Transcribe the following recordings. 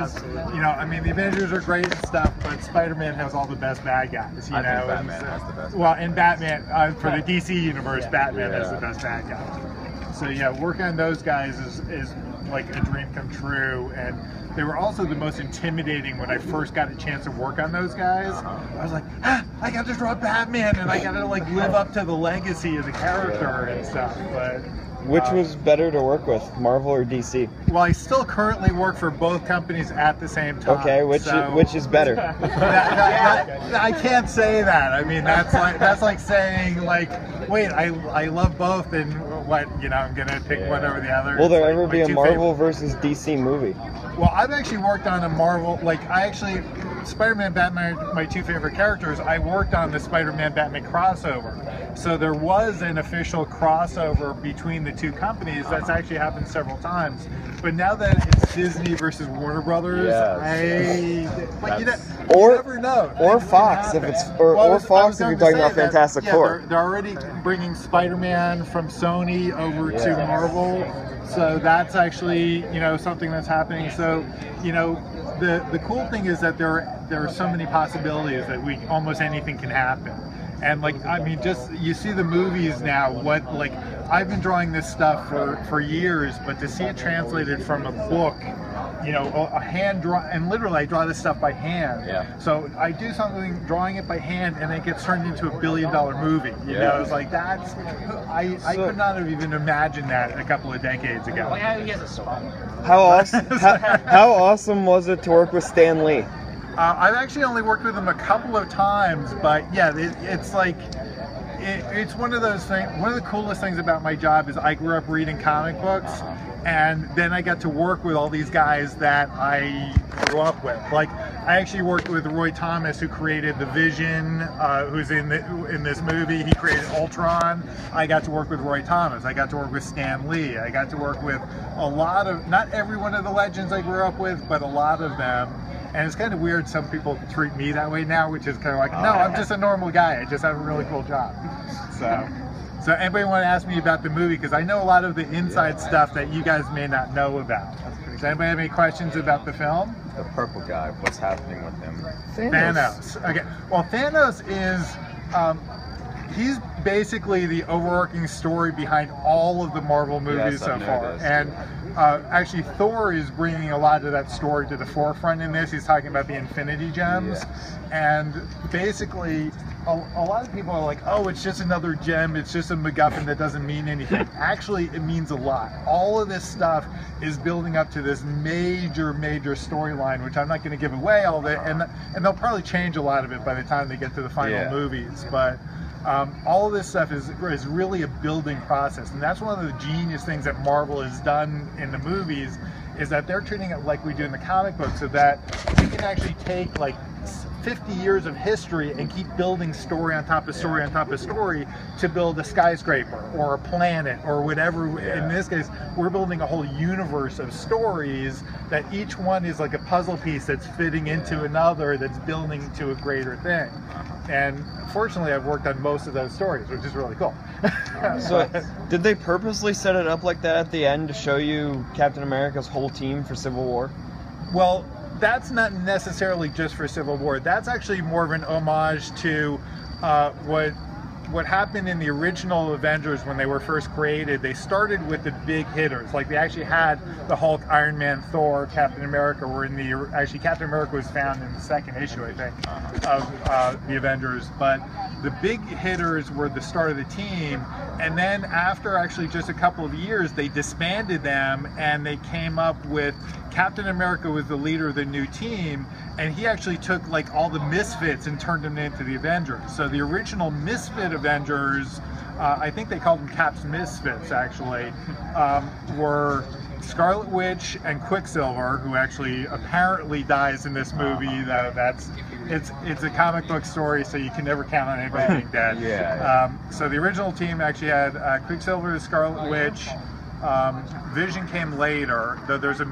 is, you know, I mean, the Avengers are great and stuff, but Spider-Man has all the best bad guys. You know, think Batman has the best. Well, and Batman for the DC universe, Batman has the best bad guys. So yeah, working on those guys is like a dream come true, and they were also the most intimidating when I first got a chance to work on those guys. I was like, I got to draw Batman, and I got to like live up to the legacy of the character and stuff. But which was better to work with, Marvel or DC? Well, I still currently work for both companies at the same time. Okay, which is better? I can't say that. I mean, that's like saying like, wait, I love both, and what, you know, I'm gonna pick one over the other. Will there ever be a Marvel versus DC movie? Well, I've actually worked on a Marvel, Spider-Man, Batman, my two favorite characters. I worked on the Spider-Man, Batman crossover. So there was an official crossover between the two companies. That's actually happened several times. But now that it's Disney versus Warner Brothers, you never know. Or Fox, if it's or Fox if you're talking about Fantastic Four. They're already bringing Spider-Man from Sony over to Marvel. So that's actually, you know, something that's happening. So, you know, the cool thing is that there are so many possibilities that almost anything can happen. And like, I mean, just you see the movies now. I've been drawing this stuff for years, but to see it translated from a book, you know, a hand draw, and literally I draw this stuff by hand. Yeah. So I do something, drawing it by hand, and it gets turned into $1 billion movie. You know, it's like that's I could not have even imagined that a couple of decades ago. How awesome was it to work with Stan Lee? I've actually only worked with him a couple of times, but yeah, it's like it's one of those things. One of the coolest things about my job is I grew up reading comic books, and then I got to work with all these guys that I grew up with. Like, I actually worked with Roy Thomas, who created the Vision, who's in this movie. He created Ultron. I got to work with Roy Thomas. I got to work with Stan Lee. I got to work with a lot of, not every one of the legends I grew up with, but a lot of them. And it's kind of weird some people treat me that way now, which is kind of like, no, I'm just a normal guy. I just have a really cool job. So anybody want to ask me about the movie? Because I know a lot of the inside stuff that you guys may not know about. Does anybody have any questions about the film? The purple guy, what's happening with him? Thanos. Okay. Well, Thanos is, he's basically the overarching story behind all of the Marvel movies so far. And actually, Thor is bringing a lot of that story to the forefront in this. He's talking about the Infinity Gems. And basically, a lot of people are like, oh, it's just another gem, it's just a MacGuffin that doesn't mean anything. Actually, it means a lot. All of this stuff is building up to this major storyline, which I'm not going to give away all of it, and they'll probably change a lot of it by the time they get to the final movies. But all of this stuff is really a building process, and that's one of the genius things that Marvel has done in the movies, is that they're treating it like we do in the comic books, so that you can actually take like 50 years of history and keep building story on top of story on top of story to build a skyscraper or a planet or whatever. In this case, we're building a whole universe of stories that each one is like a puzzle piece that's fitting into another, that's building to a greater thing. And fortunately, I've worked on most of those stories, which is really cool. So, did they purposely set it up like that at the end to show you Captain America's whole team for Civil War? Well, that's not necessarily just for Civil War. That's actually more of an homage to what happened in the original Avengers when they were first created. They started with the big hitters. Like, they actually had the Hulk, Iron Man, Thor, Captain America were in the... Actually, Captain America was found in the second issue, I think, of the Avengers. But the big hitters were the start of the team. And then after actually just a couple of years, they disbanded them, and they came up with... Captain America was the leader of the new team, and he actually took like all the misfits and turned them into the Avengers. So the original misfit Avengers, I think they called them Cap's Misfits actually, were Scarlet Witch and Quicksilver, who actually apparently dies in this movie. It's a comic book story, so you can never count on anybody being dead. So the original team actually had Quicksilver, Scarlet Witch. Vision came later, though there's a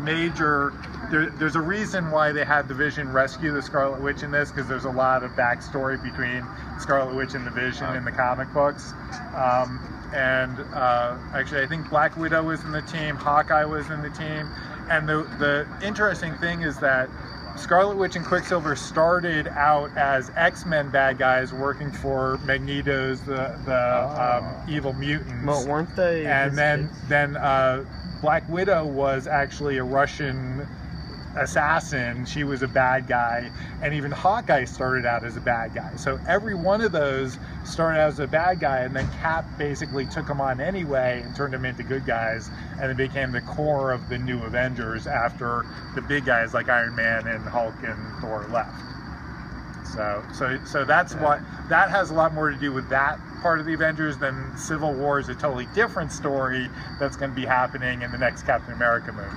reason why they had the Vision rescue the Scarlet Witch in this, because there's a lot of backstory between Scarlet Witch and the Vision in the comic books. Actually, I think Black Widow was in the team, Hawkeye was in the team, And the interesting thing is that Scarlet Witch and Quicksilver started out as X-Men bad guys working for Magneto's the evil mutants. But weren't they? And then Black Widow was actually a Russian assassin. She was a bad guy, and even Hawkeye started out as a bad guy. So every one of those started out as a bad guy, and then Cap basically took them on anyway and turned them into good guys, and it became the core of the new Avengers after the big guys like Iron Man and Hulk and Thor left. So that's what that has a lot more to do with that part of the Avengers than Civil War is a totally different story that's going to be happening in the next Captain America movie.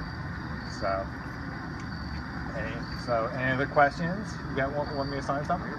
Any other questions? You got want me to sign something?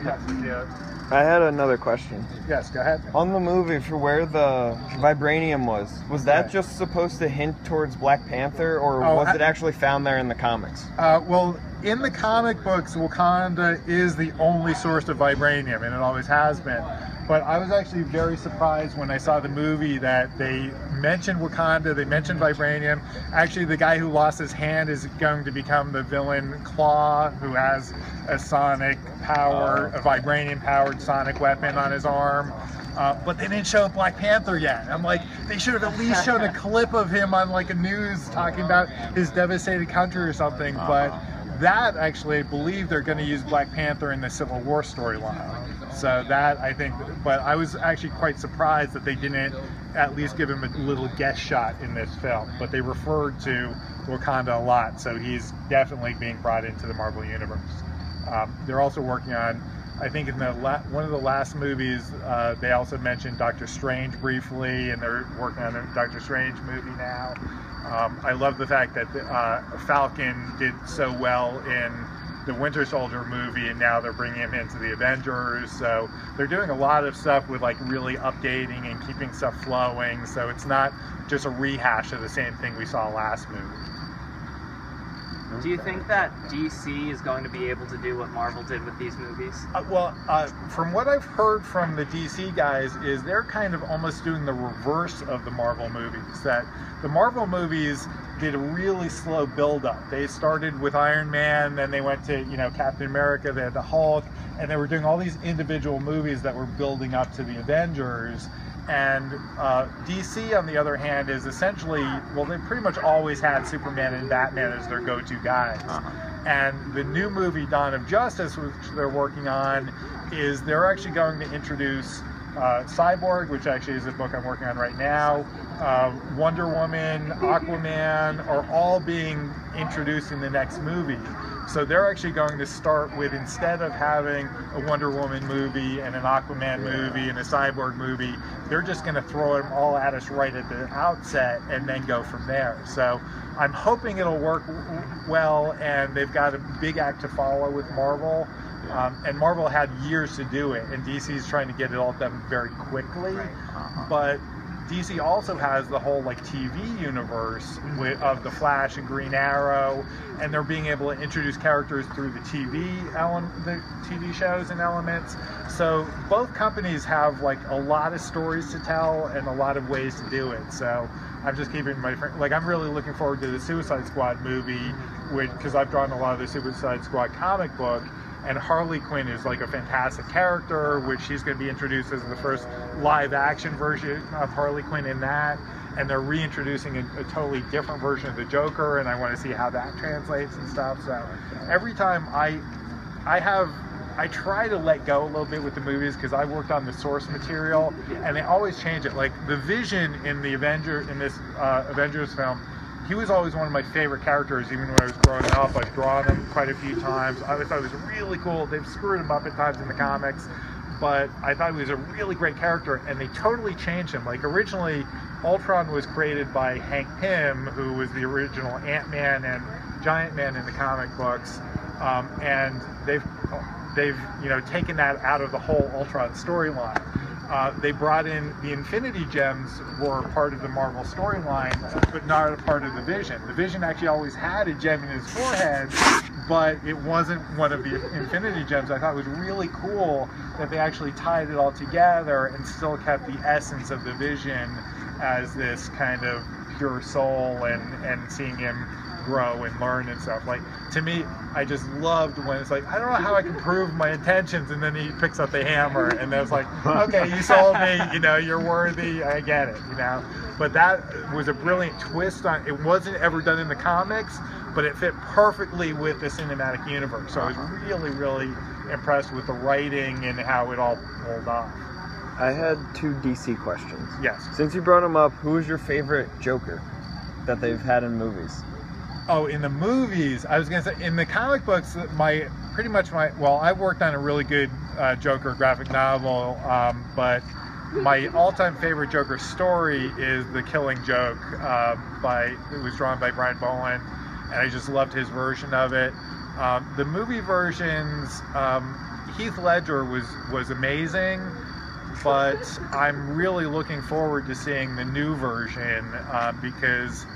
Yes. I had another question. Yes, go ahead. On the movie, for where the vibranium was that just supposed to hint towards Black Panther, or was it actually found there in the comics? Well, in the comic books, Wakanda is the only source of vibranium, and it always has been. But I was actually very surprised when I saw the movie that they mentioned Wakanda, they mentioned vibranium. Actually, the guy who lost his hand is going to become the villain Claw, who has a sonic power, a vibranium-powered sonic weapon on his arm. But they didn't show Black Panther yet. I'm like, they should have at least shown a clip of him on like a news talking about his devastated country or something. But that actually, I believe they're going to use Black Panther in the Civil War storyline. So that, I think, but I was actually quite surprised that they didn't at least give him a little guest shot in this film. But they referred to Wakanda a lot, so he's definitely being brought into the Marvel Universe. They're also working on, I think in the one of the last movies, they also mentioned Doctor Strange briefly, and they're working on a Doctor Strange movie now. I love the fact that Falcon did so well in the Winter Soldier movie, and now they're bringing him into the Avengers. So they're doing a lot of stuff with like really updating and keeping stuff flowing. So it's not just a rehash of the same thing we saw last movie. Do you think that DC is going to be able to do what Marvel did with these movies? From what I've heard from the DC guys is they're kind of almost doing the reverse of the Marvel movies. That the Marvel movies did a really slow build-up. They started with Iron Man, then they went to Captain America, they had the Hulk, and they were doing all these individual movies that were building up to the Avengers. And DC, on the other hand, is essentially, well, they pretty much always had Superman and Batman as their go-to guys. And the new movie, Dawn of Justice, which they're working on, is they're actually going to introduce Cyborg, which actually is a book I'm working on right now, Wonder Woman, Aquaman, are all being introduced in the next movie. So they're actually going to start with, instead of having a Wonder Woman movie and an Aquaman movie and a Cyborg movie, they're just going to throw them all at us right at the outset and then go from there. So I'm hoping it'll work well, and they've got a big act to follow with Marvel. And Marvel had years to do it, and DC's trying to get it all done very quickly. But DC also has the whole TV universe of the Flash and Green Arrow, and they're being able to introduce characters through the TV shows and elements. So both companies have a lot of stories to tell and a lot of ways to do it. So I'm just keeping I'm really looking forward to the Suicide Squad movie, because I've drawn a lot of the Suicide Squad comic book. And Harley Quinn is a fantastic character, which she's going to be introduced as the first live-action version of Harley Quinn in that. And they're reintroducing a totally different version of the Joker, and I want to see how that translates and stuff. So every time I try to let go a little bit with the movies, because I worked on the source material, and they always change it. Like the Vision in this Avengers film, he was always one of my favorite characters, even when I was growing up. I've drawn him quite a few times. I thought he was really cool. They've screwed him up at times in the comics, but I thought he was a really great character, and they totally changed him. Originally, Ultron was created by Hank Pym, who was the original Ant-Man and Giant Man in the comic books, and they've taken that out of the whole Ultron storyline. They brought in the Infinity Gems, were part of the Marvel storyline, but not a part of the Vision. The Vision actually always had a gem in his forehead, but it wasn't one of the Infinity Gems. I thought it was really cool that they actually tied it all together and still kept the essence of the Vision as this kind of pure soul, and seeing him grow and learn and stuff. Like, to me, I just loved when it's like, I don't know how I can prove my intentions, and then he picks up the hammer, and then it's like, okay, you sold me, you know, you're worthy, I get it, you know. But that was a brilliant twist on, it wasn't ever done in the comics, but it fit perfectly with the cinematic universe. So I was really, really impressed with the writing and how it all pulled off. I had 2 DC questions. Yes. Since you brought them up, who is your favorite Joker that they've had in movies? Oh, in the movies, I was going to say, in the comic books, well, I worked on a really good Joker graphic novel, but my all-time favorite Joker story is The Killing Joke. It was drawn by Brian Bowen, and I just loved his version of it. The movie versions, Heath Ledger was amazing, but I'm really looking forward to seeing the new version because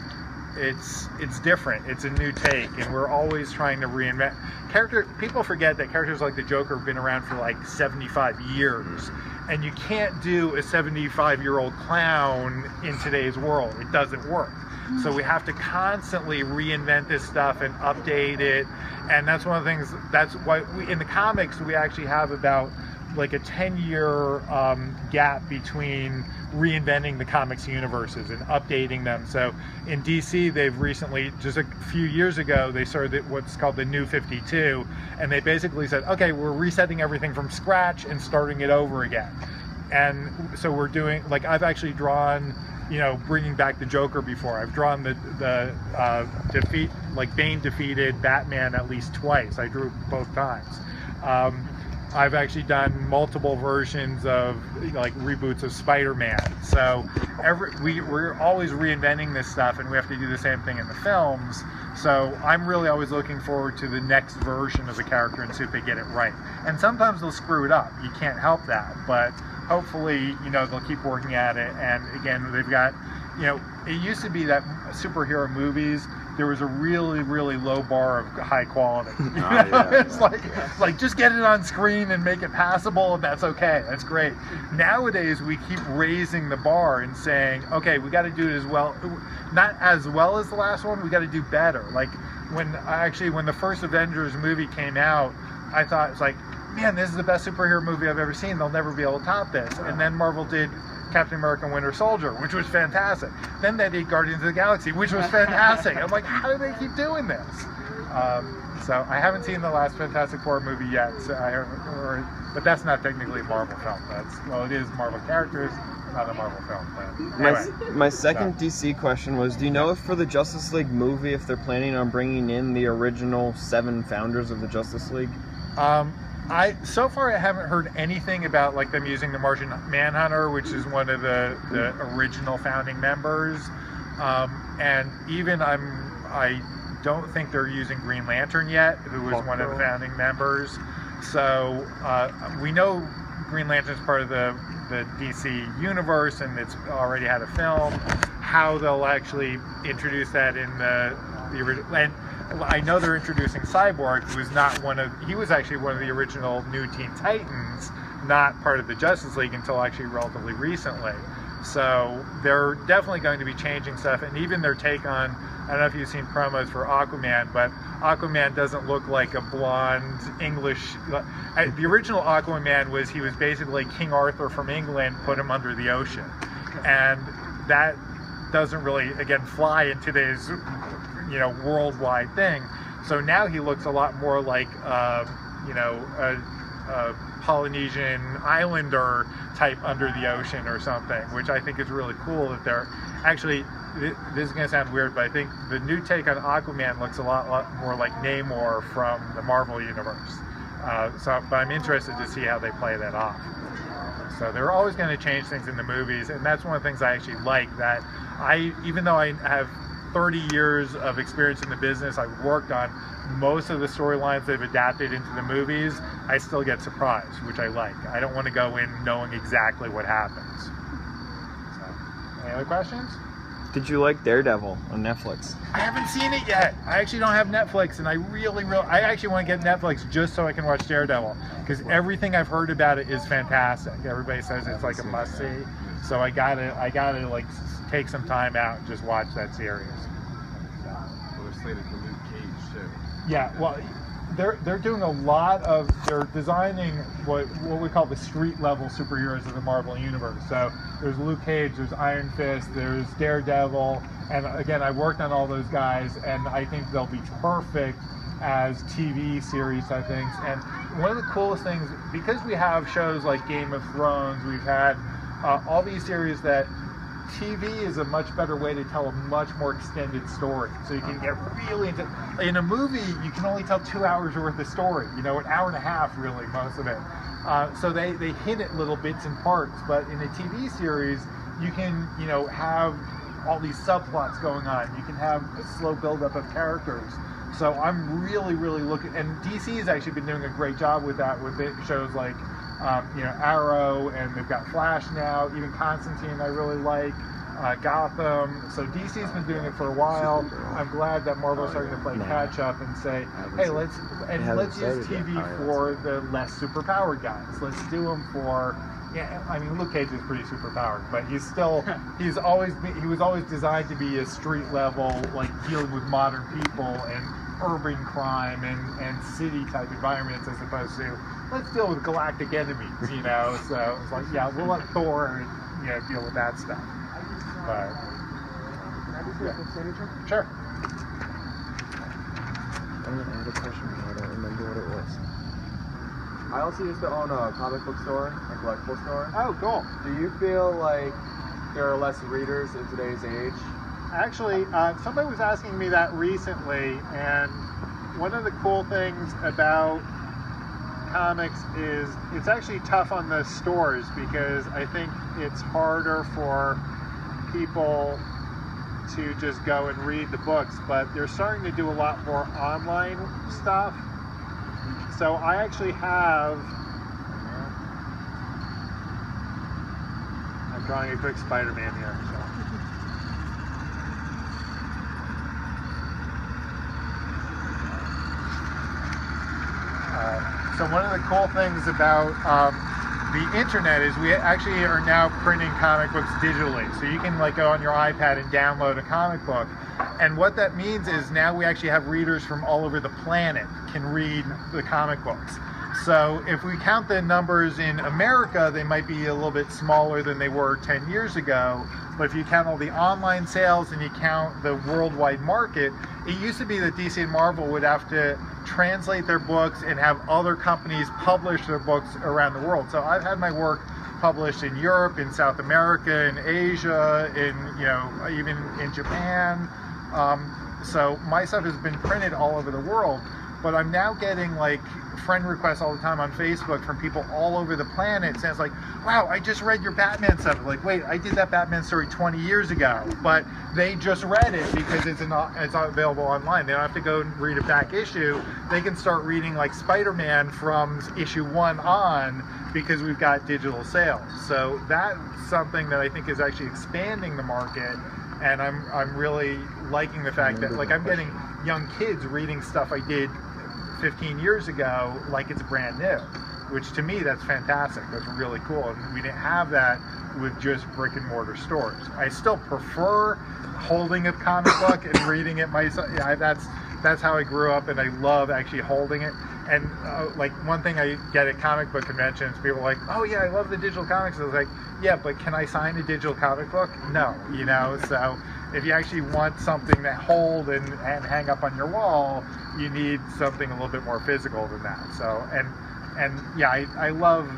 it's different. It's a new take, and we're always trying to reinvent people forget that characters like the Joker have been around for like 75 years, and you can't do a 75-year-old clown in today's world. It doesn't work. So we have to constantly reinvent this stuff and update it, and that's one of the things. That's why in the comics we actually have about like a 10-year gap between reinventing the comics universes and updating them. So in DC, they've recently, just a few years ago, they started what's called the New 52, and they basically said, okay, we're resetting everything from scratch and starting it over again. And so we're doing, like, I've actually drawn, you know, bringing back the Joker before. I've drawn Bane defeated Batman at least twice. I drew both times. I've actually done multiple versions of like reboots of Spider-Man. So we're always reinventing this stuff, and we have to do the same thing in the films. So I'm really always looking forward to the next version of the character and see if they get it right. And sometimes they'll screw it up. You can't help that. But hopefully, you know, they'll keep working at it. And again, they've got, you know, it used to be that superhero movies, there was a really, really low bar of high quality. It's like just get it on screen and make it passable, and that's okay. That's great. Nowadays, we keep raising the bar and saying, okay, we got to do it as well, not as well as the last one. We got to do better. Like when the first Avengers movie came out, I thought it's like, man, this is the best superhero movie I've ever seen. They'll never be able to top this. And then Marvel did Captain America and Winter Soldier, which was fantastic. Then they did Guardians of the Galaxy, which was fantastic. I'm like, how do they keep doing this? So I haven't seen the last Fantastic Four movie yet, but that's not technically a Marvel film. It is Marvel characters, not a Marvel film. But anyway, my second DC question was, do you know if for the Justice League movie, if they're planning on bringing in the original 7 founders of the Justice League? So far I haven't heard anything about like them using the Martian Manhunter, which is one of the original founding members, and even I don't think they're using Green Lantern yet, who was one of the founding members. So we know Green Lantern's part of the DC universe, and it's already had a film. How they'll actually introduce that in the original, and I know they're introducing Cyborg, he was actually one of the original New Teen Titans, not part of the Justice League until actually relatively recently. So they're definitely going to be changing stuff, and even their take on, I don't know if you've seen promos for Aquaman, but Aquaman doesn't look like a blonde English. The original Aquaman he was basically King Arthur from England, put him under the ocean, and that doesn't really, again, fly in today's, you know, worldwide thing. So now he looks a lot more like, you know, a Polynesian islander type under the ocean or something, which I think is really cool that they're actually, this is going to sound weird, but I think the new take on Aquaman looks a lot more like Namor from the Marvel universe. But I'm interested to see how they play that off. So they're always going to change things in the movies, and that's one of the things I actually like, that even though I have 30 years of experience in the business, I've worked on most of the storylines they've adapted into the movies, I still get surprised, which I like. I don't want to go in knowing exactly what happens. So, any other questions? Did you like Daredevil on Netflix? I haven't seen it yet. I actually don't have Netflix, and I actually want to get Netflix just so I can watch Daredevil, because everything I've heard about it is fantastic. Everybody says it's like a must-see, so I gotta like take some time out and just watch that series. slated for Luke Cage too. Yeah, well, they're doing a lot of, they're designing what we call the street level superheroes of the Marvel universe. So there's Luke Cage, there's Iron Fist, there's Daredevil, and again, I worked on all those guys, and I think they'll be perfect as TV series type things. And one of the coolest things, because we have shows like Game of Thrones, we've had all these series that TV is a much better way to tell a much more extended story. So you can get really into, in a movie, you can only tell 2 hours worth of story, you know, an hour and a half really, most of it. So they hit it little bits and parts, but in a TV series, you can, you know, have all these subplots going on. You can have a slow buildup of characters. So I'm really, really looking, and DC has actually been doing a great job with that, with shows like, you know, Arrow, and they've got Flash now, even Constantine I really like, Gotham. So DC's been doing it for a while. I'm glad that Marvel's starting to play catch up and say, hey, let's use TV for the less superpowered guys. Let's do them for, yeah, I mean, Luke Cage is pretty superpowered, but he was always designed to be a street level, like dealing with modern people and urban crime and city type environments, as opposed to let's deal with galactic enemies, you know. So it's like, yeah, we'll let Thor, you know, deal with that stuff. But yeah. Sure. I'm gonna add a question, but I don't remember what it was. I also used to own a comic book store, a collectible store. Oh, cool. Do you feel like there are less readers in today's age? Actually, somebody was asking me that recently, and one of the cool things about comics is it's actually tough on the stores, because I think it's harder for people to just go and read the books, but they're starting to do a lot more online stuff. So I actually have, I'm drawing a quick Spider-Man here. So one of the cool things about the internet is we actually are now printing comic books digitally. So you can like go on your iPad and download a comic book. And what that means is now we actually have readers from all over the planet can read the comic books. So if we count the numbers in America, they might be a little bit smaller than they were 10 years ago. But if you count all the online sales and you count the worldwide market, it used to be that DC and Marvel would have to translate their books and have other companies publish their books around the world. So I've had my work published in Europe, in South America, in Asia, in, you know, even in Japan. So my stuff has been printed all over the world, but I'm now getting like friend requests all the time on Facebook from people all over the planet saying, like, wow, I just read your Batman stuff. Like, wait, I did that Batman story 20 years ago, but they just read it because it's available online. They don't have to go and read a back issue. They can start reading like Spider-Man from issue 1 on, because we've got digital sales. So that's something that I think is actually expanding the market. And I'm really liking the fact that, like, I'm getting young kids reading stuff I did 15 years ago like it's brand new, which to me, that's fantastic. That's really cool. And we didn't have that with just brick and mortar stores. I still prefer holding a comic book and reading it myself. Yeah, that's how I grew up, and I love actually holding it. And like, one thing I get at comic book conventions, people are like, oh yeah, I love the digital comics. I was like, yeah, but can I sign a digital comic book? No, you know. So if you actually want something to hold and hang up on your wall, you need something a little bit more physical than that. So, and yeah, I love,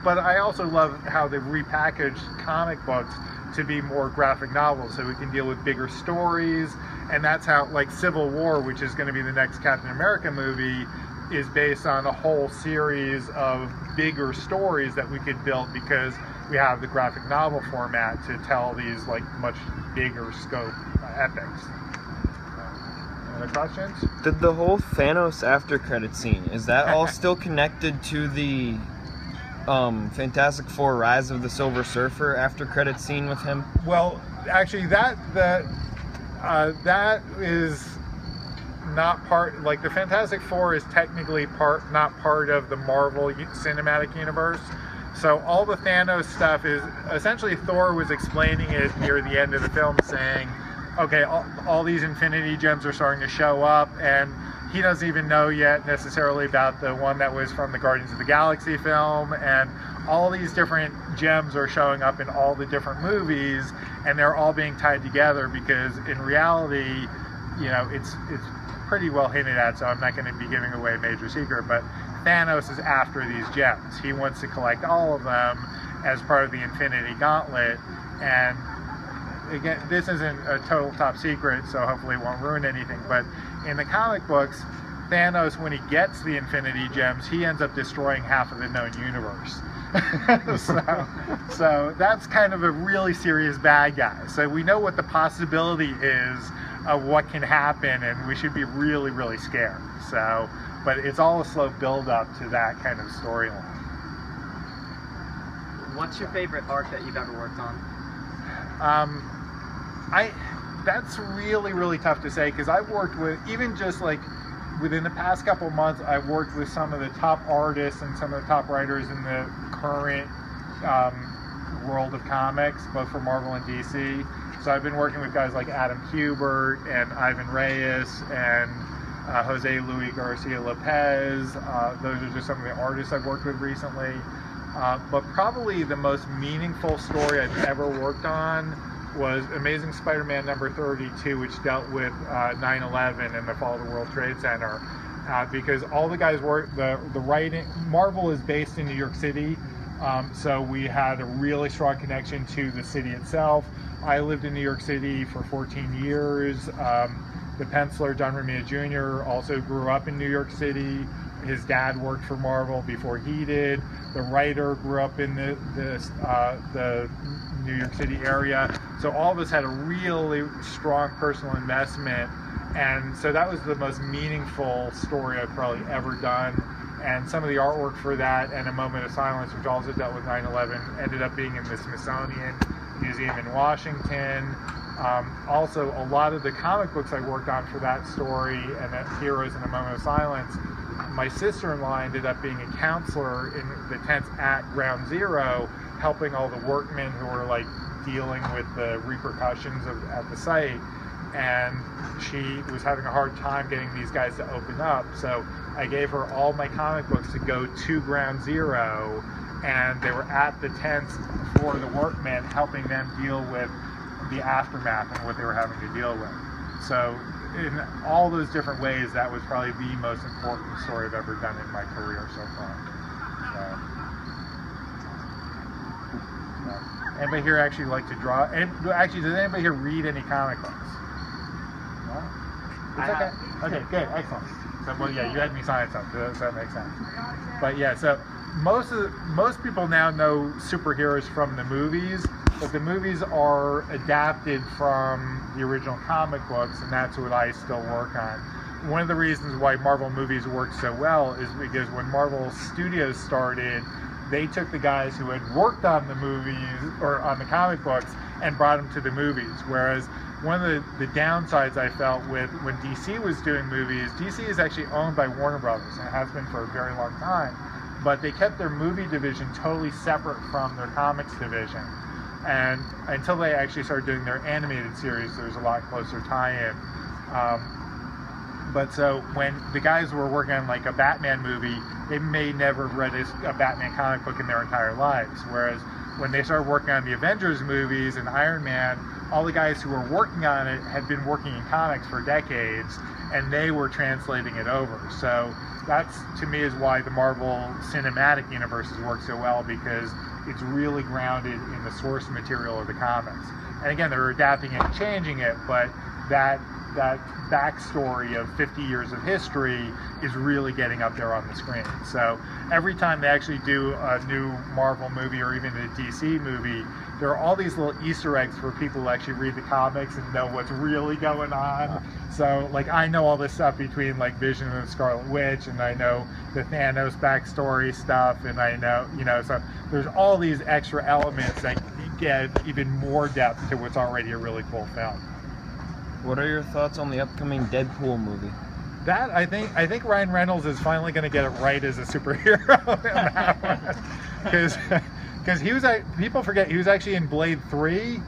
but I also love how they've repackaged comic books to be more graphic novels, so we can deal with bigger stories. And that's how, like, Civil War, which is going to be the next Captain America movie, is based on a whole series of bigger stories that we could build, because we have the graphic novel format to tell these like much bigger scope epics. Any questions? Did the whole Thanos after credit scene, is that all still connected to the Fantastic Four Rise of the Silver Surfer after credit scene with him? Well, actually, that is not part, like, the Fantastic Four is technically not part of the Marvel Cinematic Universe. So all the Thanos stuff is essentially, Thor was explaining it near the end of the film, saying okay, all these Infinity Gems are starting to show up, and he doesn't even know yet necessarily about the one that was from the Guardians of the Galaxy film, and all these different gems are showing up in all the different movies, and they're all being tied together because in reality, you know, it's pretty well hinted at, so I'm not going to be giving away a major secret, but Thanos is after these gems. He wants to collect all of them as part of the Infinity Gauntlet, and again, this isn't a total top secret, so hopefully it won't ruin anything, but in the comic books, Thanos, when he gets the Infinity Gems, he ends up destroying half of the known universe. so that's kind of a really serious bad guy. So we know what the possibility is of what can happen, and we should be really, really scared. So, but it's all a slow build up to that kind of storyline. What's your favorite arc that you've ever worked on? That's really, really tough to say, because I've worked with, even just like within the past couple months, I've worked with some of the top artists and some of the top writers in the current world of comics, both for Marvel and DC. So I've been working with guys like Adam Kubert and Ivan Reyes and Jose Luis Garcia Lopez. Those are just some of the artists I've worked with recently. But probably the most meaningful story I've ever worked on was Amazing Spider-Man number 32, which dealt with 9/11 and the fall of the World Trade Center. Because all the guys work, the writing, Marvel is based in New York City, so we had a really strong connection to the city itself. I lived in New York City for 14 years. The penciler, John Romita Jr., also grew up in New York City. His dad worked for Marvel before he did. The writer grew up in the New York City area. So all of us had a really strong personal investment. And so that was the most meaningful story I've probably ever done. And some of the artwork for that and A Moment of Silence, which also dealt with 9/11, ended up being in the Smithsonian Museum in Washington. Also, a lot of the comic books I worked on for that story and that Heroes in A Moment of Silence, my sister-in-law ended up being a counselor in the tents at Ground Zero, helping all the workmen who were like dealing with the repercussions at the site. And she was having a hard time getting these guys to open up. So I gave her all my comic books to go to Ground Zero, and they were at the tents for the workmen, helping them deal with the aftermath and what they were having to deal with. So in all those different ways, that was probably the most important story I've ever done in my career so far. Anybody here actually like to draw? And actually, does anybody here read any comic books? No? It's okay. Okay, good, excellent. So, well, yeah, you had me sign stuff, so that makes sense. But yeah, so most people now know superheroes from the movies, but the movies are adapted from the original comic books, and that's what I still work on. One of the reasons why Marvel movies work so well is because when Marvel Studios started, they took the guys who had worked on the movies or on the comic books and brought them to the movies. Whereas one of the downsides I felt with when DC was doing movies, DC is actually owned by Warner Brothers and has been for a very long time, but they kept their movie division totally separate from their comics division. And until they actually started doing their animated series, there was a lot closer tie-in. But so when the guys were working on like a Batman movie, they may never have read a Batman comic book in their entire lives. Whereas when they started working on the Avengers movies and Iron Man, all the guys who were working on it had been working in comics for decades, and they were translating it over. So that's, to me, is why the Marvel Cinematic Universes work so well, because it's really grounded in the source material of the comics. And again, they're adapting it and changing it, but that backstory of 50 years of history is really getting up there on the screen. So every time they actually do a new Marvel movie or even a DC movie, there are all these little Easter eggs for people who actually read the comics and know what's really going on. So like I know all this stuff between like Vision and the Scarlet Witch, and I know the Thanos backstory stuff, and I know, so there's all these extra elements that get even more depth to what's already a really cool film. What are your thoughts on the upcoming Deadpool movie? That I think Ryan Reynolds is finally going to get it right as a superhero in that one, because he was, people forget, he was actually in Blade 3,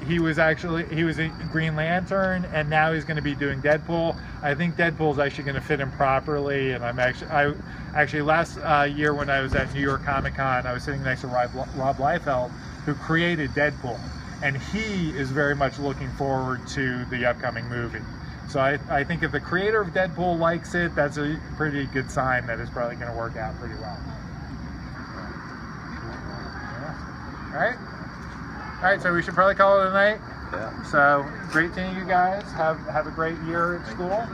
He was in Green Lantern, and now he's going to be doing Deadpool. I think Deadpool's actually going to fit him properly. And I actually last year when I was at New York Comic Con, I was sitting next to Rob Liefeld, who created Deadpool, and he is very much looking forward to the upcoming movie. So I think if the creator of Deadpool likes it, that's a pretty good sign that it's probably going to work out pretty well. Yeah. All right, so we should probably call it a night. Yeah. So great seeing you guys. Have a great year at school.